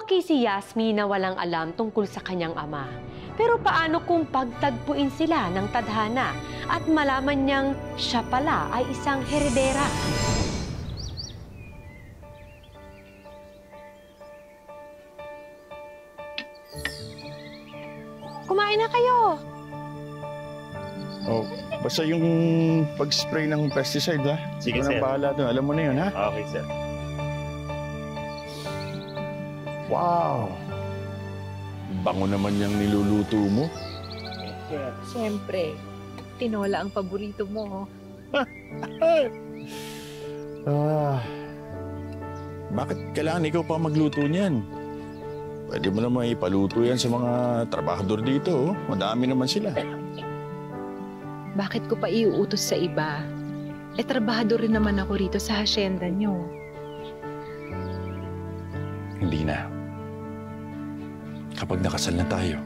Lumaki si Yasmi na walang alam tungkol sa kanyang ama. Pero paano kung pagtagpuin sila ng tadhana at malaman niyang siya pala ay isang heredera? Kumain na kayo! Oh, basta yung pag-spray ng pesticide, ha? Sige, sir. Bahala doon. Alam mo na yun, ha? Okay, sir. Wow! Bango naman yung niluluto mo. Siyempre, tinola ang paborito mo. Bakit kailangan ikaw pa magluto niyan? Pwede mo naman ipaluto yan sa mga trabahador dito. Madami naman sila. Bakit ko pa iuutos sa iba? Trabahador rin naman ako rito sa hasyenda nyo. Hindi na. Kapag nakasal na tayo,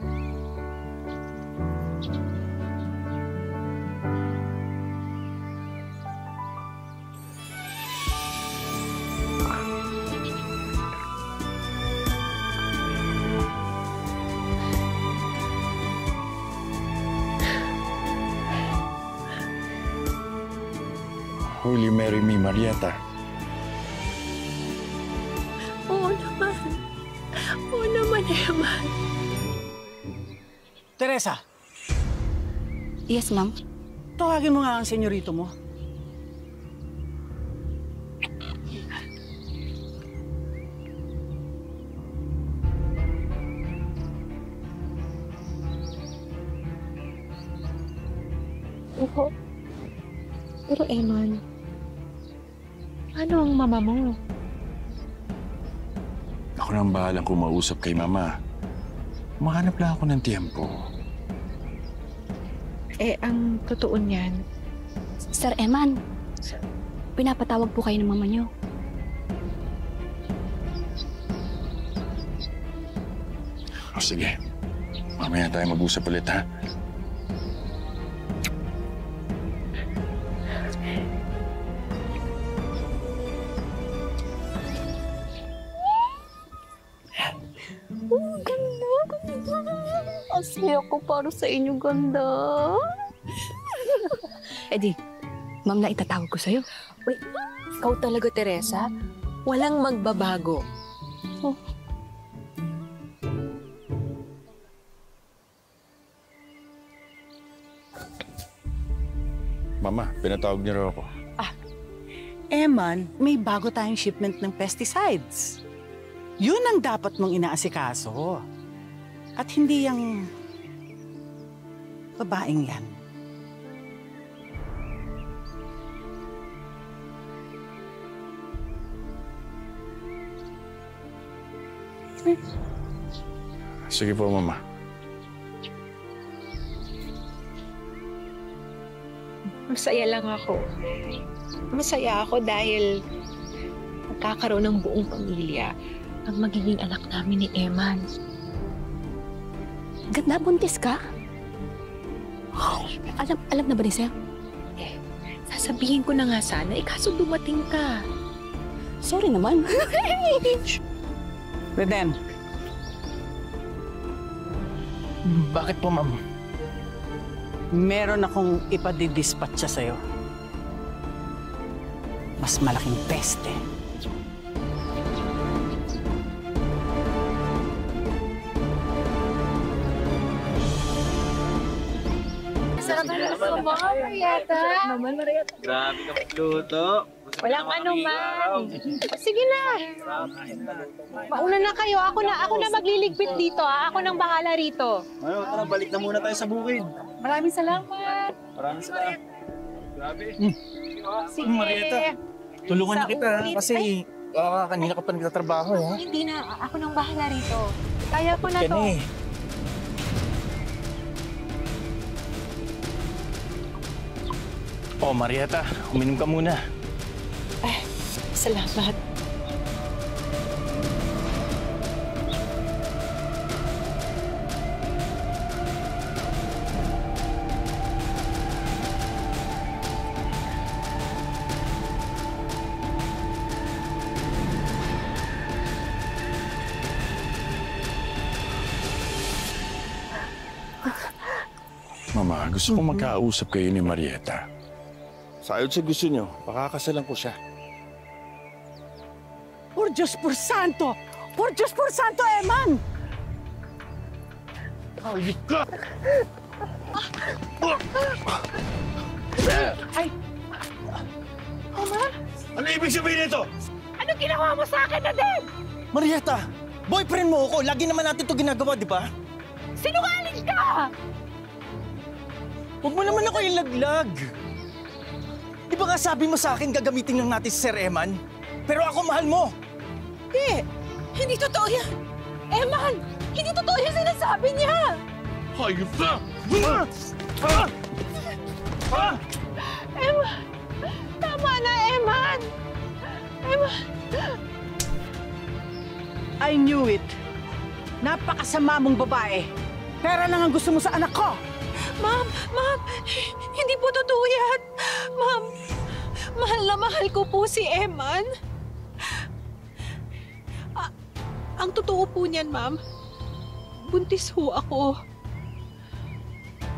will you marry me, Marieta? Oo naman. Oo naman, Eman. Teresa, Yes, ma'am. tawagin mo nga ang senyorito mo. Oo. Pero Eman, ano ang mama mo? Ako nang bahalang kumausap kay Mama. Mahanap lang ako ng tiyempo. Ang totoo niyan, Sir Eman, pinapatawag po kayo ng mama niyo. O sige, mamaya tayo mag-usap ulit, ha? Asli ako para sa inyo, ganda. Di, ma'am na itatawag ko sa'yo. wait, ikaw talaga, Teresa? Walang magbabago. Oh. Mama, pinatawag niyo raw ako. Eman, may bago tayong shipment ng pesticides. Yun ang dapat mong inaasikaso. At hindi yung babaeng yan. Sige po, Mama. Masaya lang ako. Masaya ako dahil magkakaroon ng buong pamilya ang magiging anak namin ni Eman. Ganda, buntis ka? Alam na ba ni Sir? Sasabihin ko na nga sana, kaso dumating ka. Sorry naman. Reden, Bakit po, ma'am? meron akong ipadidispatcha sa'yo. Mas malaking peste. Sarap na sa mga Marieta. Grabe ka magluto. Walang ano man. Sige na. Mauna na kayo. Ako na magliligpit dito, ha? Ako nang bahala rito. Ayaw, tara, balik na muna tayo sa bukid. Maraming salamat. Maraming salamat. Grabe. Sige. Marieta, tulungan na kita ulit. kasi kanina ka pa nagtatrabaho, ha? Hindi na. Ako nang bahala rito. Kaya ko na to. Yan eh. Oh, Marieta, uminom ka muna. Salamat. Mama, gusto kong magkausap kayo ni Marieta. Sayod sa gusto niyo, pakakasalan ko siya. Por Diyos por Santo! Por Diyos por Santo, Eman! Hayop ka! Ay! Mama? Ano ibig sabihin nito? Ano ginawa mo sa akin na din? Marieta, boyfriend mo ako. Lagi naman natin ito ginagawa, di ba? Sinungaling ka! Huwag mo naman ako ilaglag. Di ba nga sabi mo sa akin gagamitin lang natin si Sir Eman? Pero ako mahal mo. Hindi totoo yan! Eman! Hindi totoo yung sinasabi niya! Hayop ka! Eman! Tama na, Eman! Eman! I knew it. Napakasama mong babae. Pera lang ang gusto mo sa anak ko. Ma'am! Hindi po totoo yan! Ma'am, mahal na mahal ko po si Eman. Ang totoo po niyan, ma'am, buntis ho ako.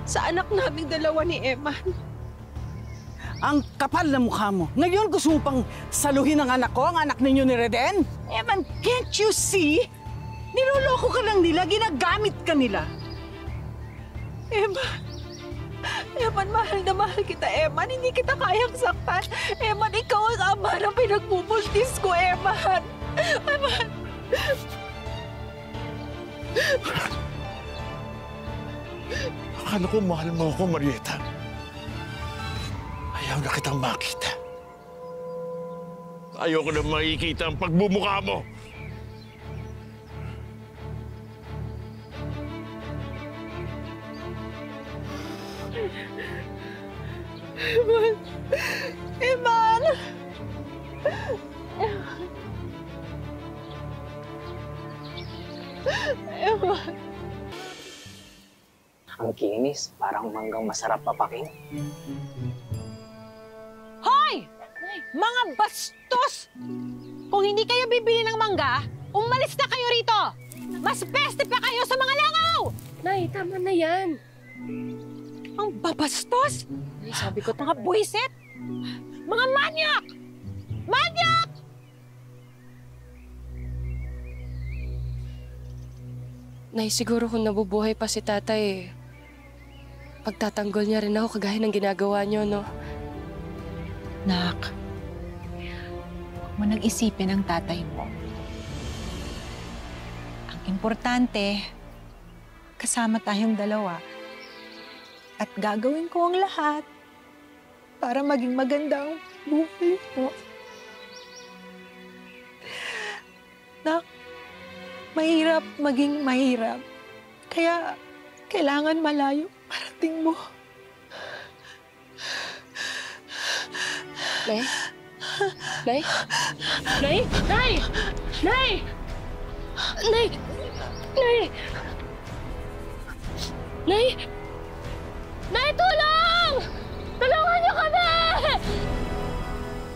Sa anak naming dalawa ni Eman. Ang kapal na mukha mo. Ngayon gusto mo pang saluhin ang anak ko, ang anak ninyo ni Reden? Eman, can't you see? Niloloko ka lang nila, ginagamit ka nila. Eman, mahal na mahal kita, Eman. Hindi kita kayang saktan. Eman, ikaw ang ama na pinagbubuntis ko, Eman. Eman. Akala ko mahal mo ako, Marieta. Ayaw na kitang makita. Ayaw ko na makikita ang pagbumukha mo. Eman! Eman! Ang kinis, parang manggang masarap papakin. Hoy! Mga bastos! Kung hindi kayo bibili ng mangga, umalis na kayo rito! Mas peste pa kayo sa mga langaw! Nay, tama na yan. Ang babastos! Nay, sabi ko, Mga buwisit! Mga manyak! Manyak! Nay, siguro kung nabubuhay pa si tatay, pagtatanggol niya rin ako kagaya ng ginagawa niyo, no? Nak, huwag mo nang isipin ang tatay mo. Ang importante, kasama tayong dalawa. At gagawin ko ang lahat para maging magandang buhay mo. Nak, mahirap maging mahirap. Kaya kailangan malayo parating mo. Nay? Nay? Nay? Nay! Nay! Nay! Nay! Nay! Nay, tulong! Tulungan niyo kami!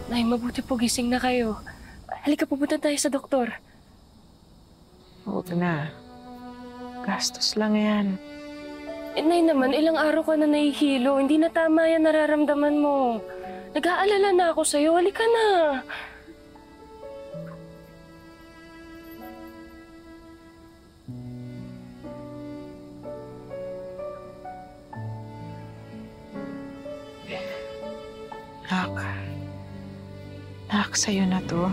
Nay, mabuti po gising na kayo. Halika, pupunta tayo sa doktor. Huwag na. Gastos lang yan. Nay naman, ilang araw ka na nahihilo. Hindi na tama yan nararamdaman mo. Nag-aalala na ako sa'yo. Halika na. Nak, sa'yo na to.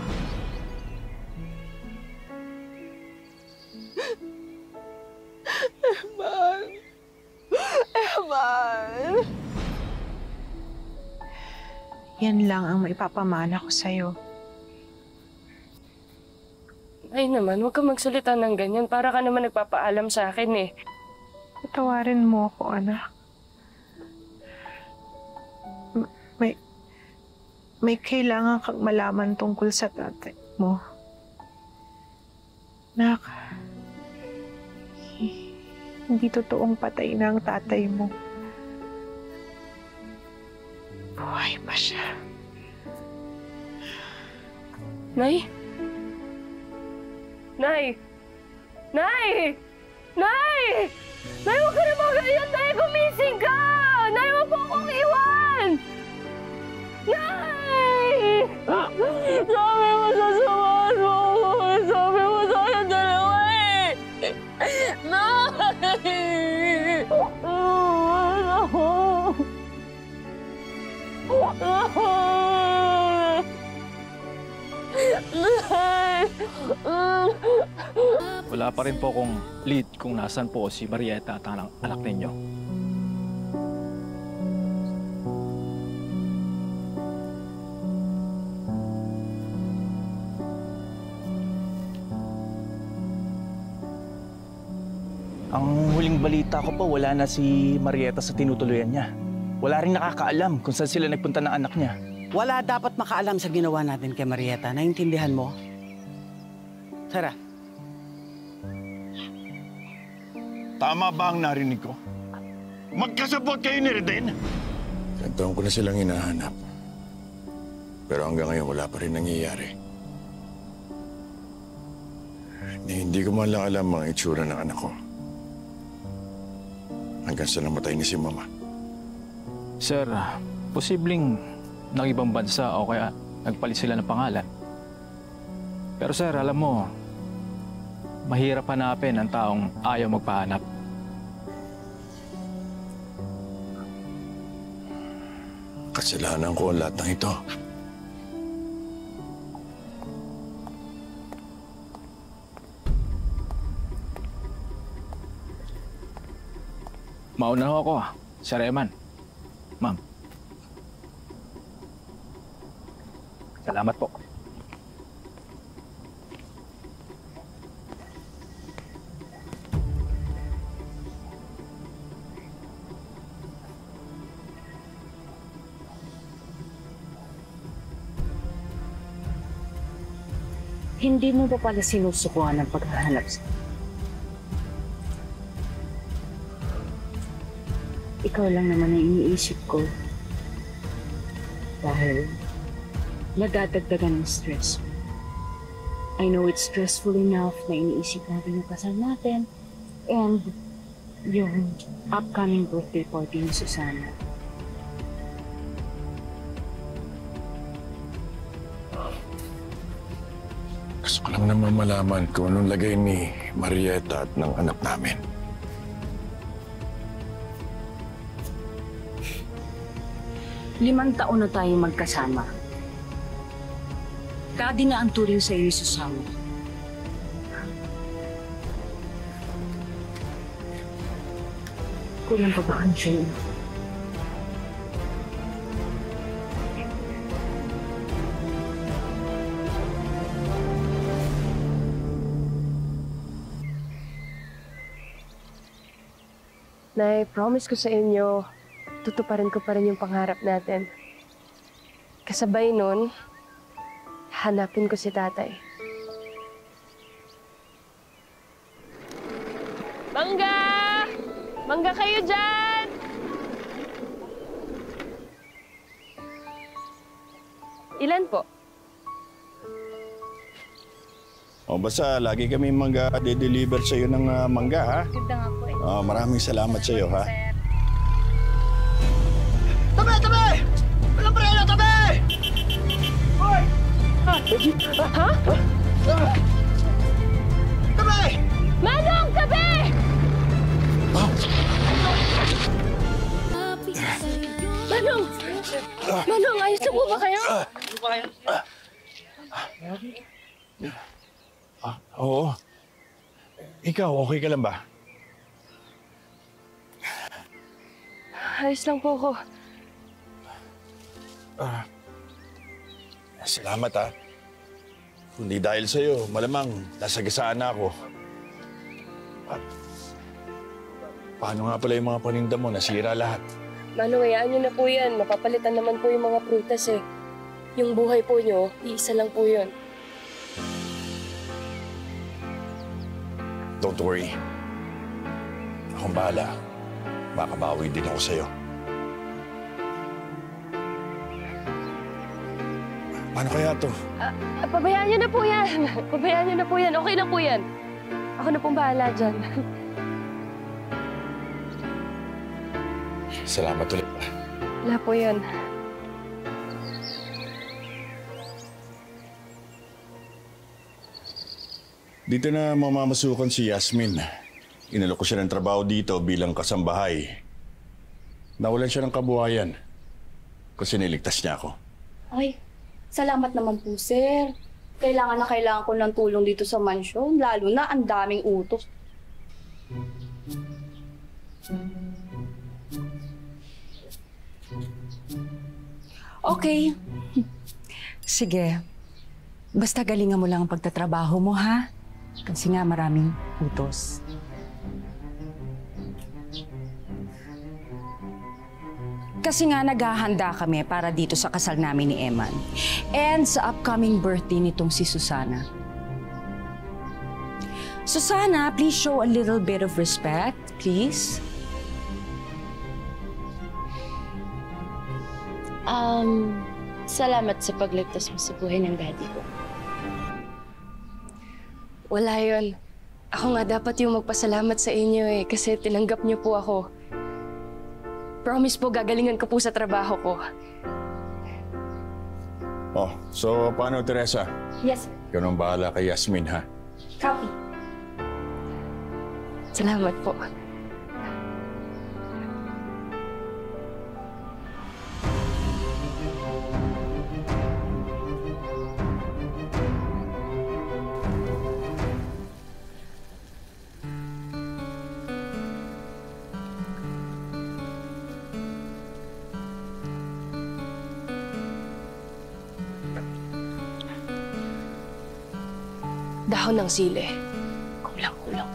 Eman! Yan lang ang maipapamana ko sa'yo. Ay naman, huwag kang magsalita ng ganyan. Para ka naman nagpapaalam sa akin eh. Patawarin mo ako, anak. May kailangan kang malaman tungkol sa tatay mo. Nak, hindi totoong patay na ang tatay mo. Buhay pa siya. Nay? Nay! Nay! Nay! Nay, huwag ka na magayon! Nay, gumising ka! yan? Nay! Sabi mo sasamahan mo ako. Sabi mo sa akin dalawa eh. Nay! Wala pa rin po kung lead kung nasan po si Marieta at ang anak ninyo. Ang huling balita ko pa, wala na si Marieta sa tinutuluyan niya. Wala rin nakakaalam kung saan sila nagpunta ng anak niya. Wala dapat makaalam sa ginawa natin kay Marieta. Naintindihan mo? Tara. Tama ba ang narinig ko? Magkasabot kayo ni Reden? Ilang taon ko na silang hinahanap. Pero hanggang ngayon wala pa rin nangyayari. Hindi ko man lang alam ang itsura ng anak ko. Hanggang sa namatay ni si Mama. Sir, posibleng nag-ibang bansa o kaya nagpalit sila ng pangalan. Pero sir, alam mo, mahirap hanapin ang taong ayaw magpahanap. Kasalanan ko ang lahat ng ito. Mauna ho ako, Sir Eman. Ma'am. Salamat po. Hindi mo ba pala sinusukuhan ang paghahanap sa... Ikaw lang naman ang iniisip ko. Dahil nadadagdagan ng stress. I know it's stressful enough na iniisip natin yung kasal natin and yung upcoming birthday party ni Susana. Gusto ko lang naman malaman kung anong lagay ni Marieta at ng anak namin. 5 taon na tayo magkasama. Daddy na ang turing sa iyo ni Susana. Kulang pa ba ang siya? Nay, promise ko sa inyo, tutuparin ko pa rin yung pangarap natin. Kasabay nun, hanapin ko si tatay. Mangga! Mangga kayo dyan! Ilan po? O basta lagi kami mag-deliver sa iyo ng mangga, ha? Ganda nga po eh. Maraming salamat sa iyo, ha? Tabi! Tabi! Walang preno! Tabi! Hoy! Ha? Tabi! Manong! Tabi! Manong! Manong, ayos na po ba kayo? Oo. Ikaw, okay ka lang ba? Ayos lang po ako. Salamat, ha. Kundi dahil sa'yo, malamang nasagasaan na ako. At paano nga pala yung mga paninda mo? Nasira lahat. Manong, hayaan niyo na po yan. Mapapalitan naman po yung mga prutas eh. Yung buhay po niyo, iisa lang po yun. Don't worry. Akong bahala. Makabawi din ako sa'yo. Paano kaya to? Pabayaan niyo na po yan. Pabayaan niyo na po yan. Okay lang po yan. Ako na pong bahala dyan. Salamat ulit. Wala po yun. Dito na mamamasukan si Yasmin. Inalok ko siya ng trabaho dito bilang kasambahay. Nawalan siya ng kabuhayan kasi niligtas niya ako. Ay, salamat naman po, sir. Kailangan na kailangan ko ng tulong dito sa mansyon, lalo na ang daming utos. Okay. Sige. Basta galingan mo lang ang pagtatrabaho mo, ha? Kasi nga maraming utos. Kasi nga naghahanda kami para dito sa kasal namin ni Eman. And sa upcoming birthday nitong si Susana. Susana, please show a little bit of respect, please. Salamat sa pagligtas mo sa buhay ng daddy ko. Wala yun. Ako nga dapat yung magpasalamat sa inyo eh, kasi tinanggap niyo po ako. Promise po, gagalingan ko po sa trabaho ko. Oh, so paano, Teresa? Yes, sir. Ikaw nang bahala kay Yasmin, ha? Copy. Salamat po. Dahon ng sili. Kulang-kulang.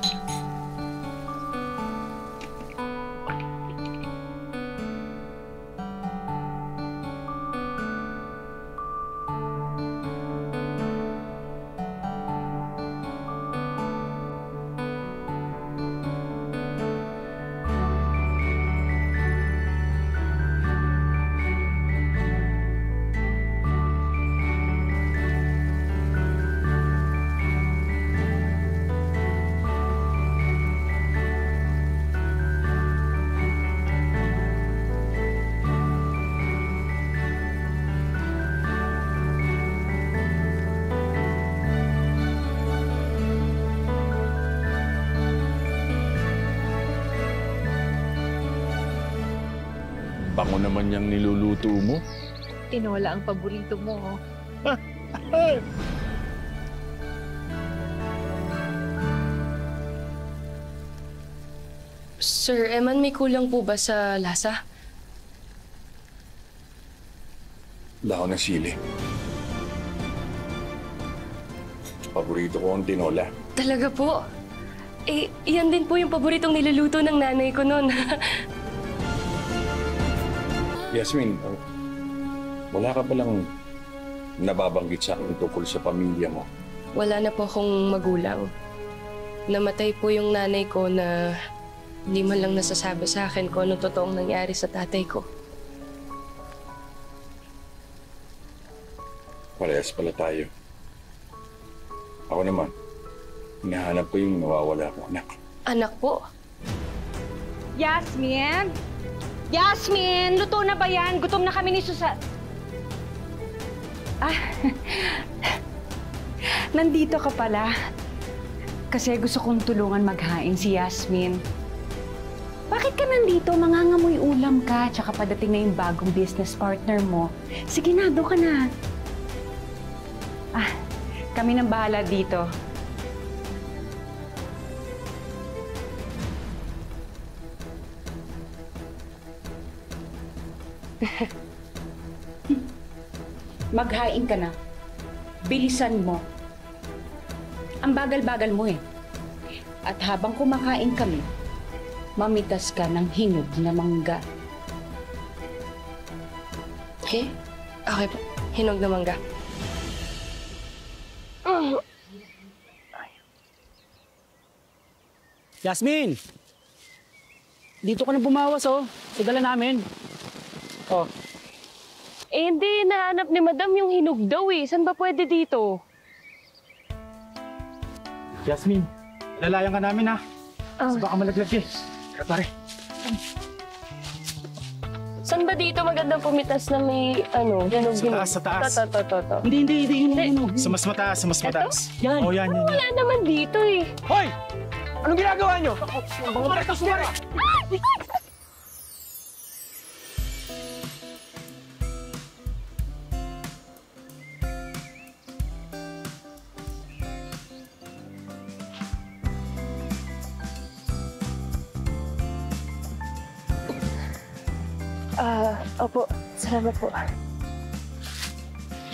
Bango naman niyang niluluto mo. Tinola ang paborito mo. Sir Eman, may kulang po ba sa lasa? Dahon ng sili. Paborito ko ang tinola. Talaga po? Eh, yan din po yung paboritong niluluto ng nanay ko noon. Yasmin, wala ka palang nababanggit sa akin tungkol sa pamilya mo. Wala na po akong magulang. Namatay po yung nanay ko na hindi man lang nasasabi sa akin kung ano totoong nangyari sa tatay ko. Parehas pala tayo. Ako naman, hinahanap ko yung nawawala kong anak. Anak po? Yasmin? Yasmin! Luto na ba yan? Gutom na kami ni Susan. Nandito ka pala. Kasi gusto kong tulungan maghain si Yasmin. Bakit ka nandito? Mangangamoy ulam ka. Tsaka padating na yung bagong business partner mo. Sige na, doon ka na. Kami nang bahala dito. Maghain ka na. Bilisan mo. Ang bagal-bagal mo eh. At habang kumakain kami, mamitas ka ng hinog na mangga. Okay? Okay po. Hinog na mangga. Yasmin! Dito ka na bumawas, oh. Sigala namin. Oh. Eh, hindi. Nahanap ni Madam yung hinog daw eh. Saan ba pwede dito? Yasmin, lalayan ka namin ha. Baka malaglag eh. Tara, pare. Saan ba ba dito magandang pumitas na may, hinog-hinog? Sa taas. To. Hindi. Yun. Sa mas mataas. Yan. Oh, yan. Wala naman dito eh. Hoy! Anong ginagawa nyo? Sumari! Opo. Salamat po.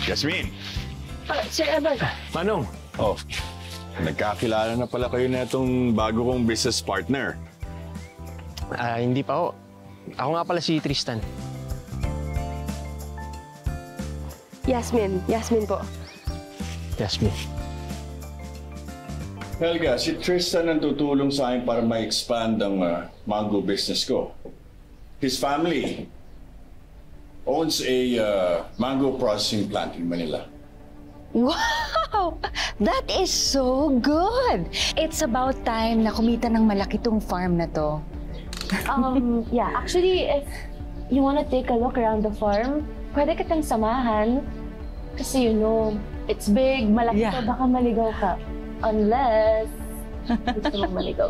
Yasmin! Sir Eman. Manong? Oh, nagkakilala na pala kayo na itong bago kong business partner. Hindi pa ho. Ako nga pala si Tristan. Yasmin po. Yasmin. Helga, si Tristan ang tutulong sa akin para ma-expand ang mango business ko. His family owns a mango processing plant in Manila. Wow! That is so good! It's about time na kumita ng malaki tong farm na to. Yeah, actually, if you wanna take a look around the farm, pwede kitang samahan. Kasi it's big, malaki to, baka maligaw ka. Unless gusto mong maligaw.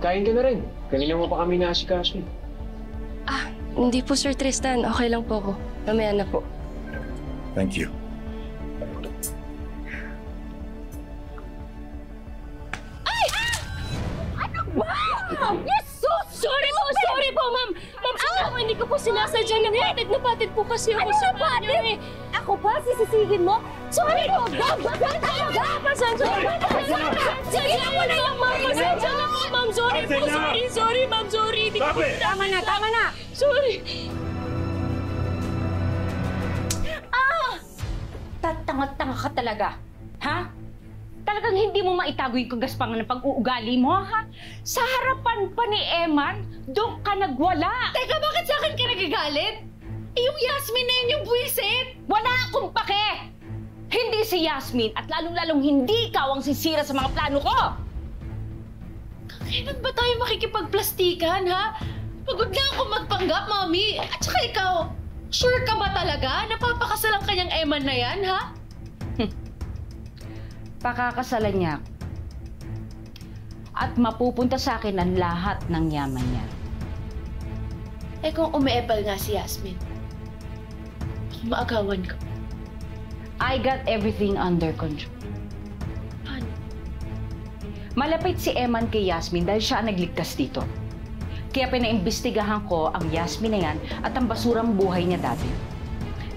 Kain ka na rin. Kanina mo pa kami naasikaso. Hindi po, Sir Tristan. Okay lang po ako. Mamaya na po. Thank you. Wow! Yes! Sorry po, ma'am. Ma'am, hindi ko po sinasadya. Napatid po kasi ako sa banyo eh. Ako pa? Sisisihin mo? Sorry po! Pasensya mo na lang, ma'am. Pasensya na po, ma'am. Sorry po. Sorry, ma'am. Sorry. Tama na. Sorry. Tatanga-tanga ka talaga. Ha? Talagang hindi mo maitago yung kagaspangan ng pag-uugali mo, ha? Sa harapan pa ni Eman, doon ka nagwala. Teka, bakit sa akin ka nagagalit? Yung Yasmin na yun yung buwisit. Wala akong pake! Hindi si Yasmin at lalong-lalong hindi ikaw ang sisira sa mga plano ko! Kailan ba tayo makikipagplastikan, ha? Pagod na ako magpanggap, Mami. At saka ikaw, sure ka ba talaga? Napapakasal ang kanyang Eman na yan, ha? Pakakasalan niya ako. At mapupunta sa akin ang lahat ng yaman niya. Eh kung umiepal nga si Yasmin, maagawan ko. I got everything under control. Paano? Malapit si Eman kay Yasmin dahil siya ang nagligtas dito. Kaya pinaimbestigahan ko ang Yasmin na yan at ang basurang buhay niya dati.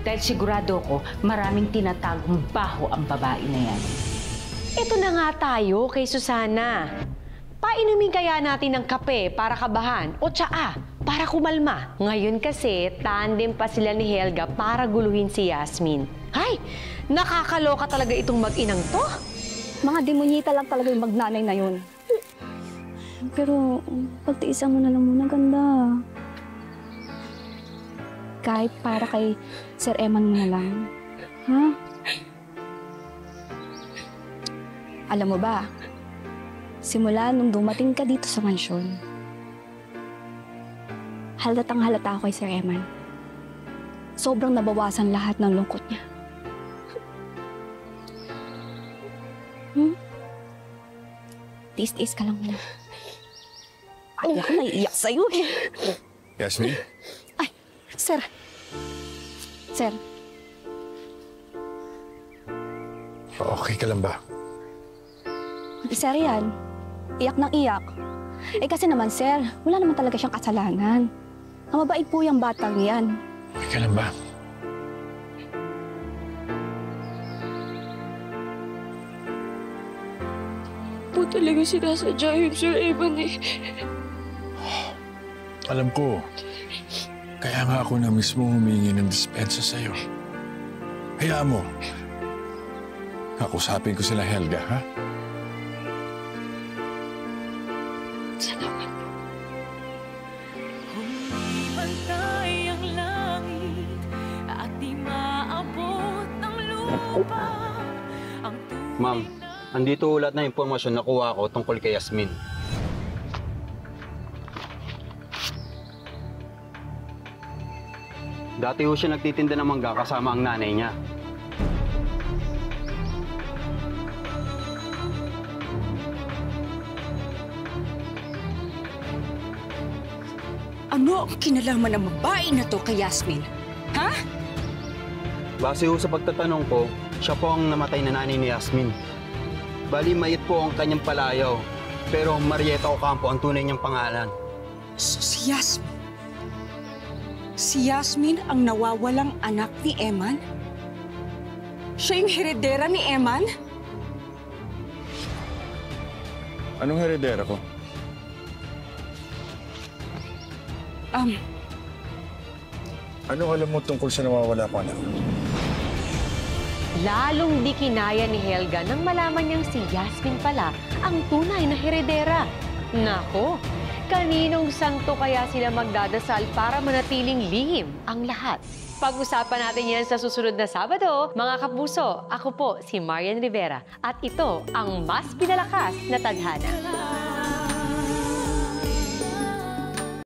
Dahil sigurado ko maraming tinatagong baho ang babae na yan. Ito na nga tayo kay Susana. Painumin kaya natin ng kape para kabahan o tsaa para kumalma. Ngayon kasi, tandem pa sila ni Helga para guluhin si Yasmin. Ay, nakakaloka talaga itong mag-inang to. Mga demonyita lang talaga yung magnanay na yun. Pero, pagtiisan mo na lang muna, ganda. Kahit para kay Sir Eman mo na lang. Ha? Alam mo ba, simula nung dumating ka dito sa mansyon, halatang halata ako kay Sir Eman. Sobrang nabawasan lahat ng lungkot niya. Tiis-tiis ka lang muna. Ay, ako naiiyak sa'yo eh. Yasmin? Ay, Sir. Sir. Okay ka lang ba? Sir yan. Iyak ng iyak. Eh kasi naman, Sir, wala naman talaga siyang kasalanan. Ang mabait po yung batang yan. Okay ka lang ba? Po talaga sinasadya yung Sir Eman eh. Alam ko. Kaya nga ako na mismo humingi ng dispensa sa'yo. Hayaan mo. Kakusapin ko sila Helga, ha? Salamat po. Pantay ang langit at di maabot ng lupa ang Ma'am, andito ulat na impormasyon na kuha ko tungkol kay Yasmin. Dati ho siya nagtitinda ng mangga kasama ang nanay niya. Ano ang kinalaman ng babae na to kay Yasmin? Ha? Base ho sa pagtatanong ko, siya po ang namatay na nanay ni Yasmin. Bali, mayit po ang kanyang palayaw. Pero Marieta Ocampo ang tunay niyang pangalan. So, si Yasmin? Si Yasmin ang nawawalang anak ni Eman? Siya yung heredera ni Eman? Anong heredera ko? Anong alam mo tungkol sa nawawala ko anak? Lalong di kinaya ni Helga nang malaman niyang si Yasmin pala ang tunay na heredera. Nako, kaninong santo kaya sila magdadasal para manatiling lihim ang lahat? Pag-usapan natin yan sa susunod na Sabado. Mga kapuso, ako po si Marian Rivera at ito ang mas pinalakas na tadhana.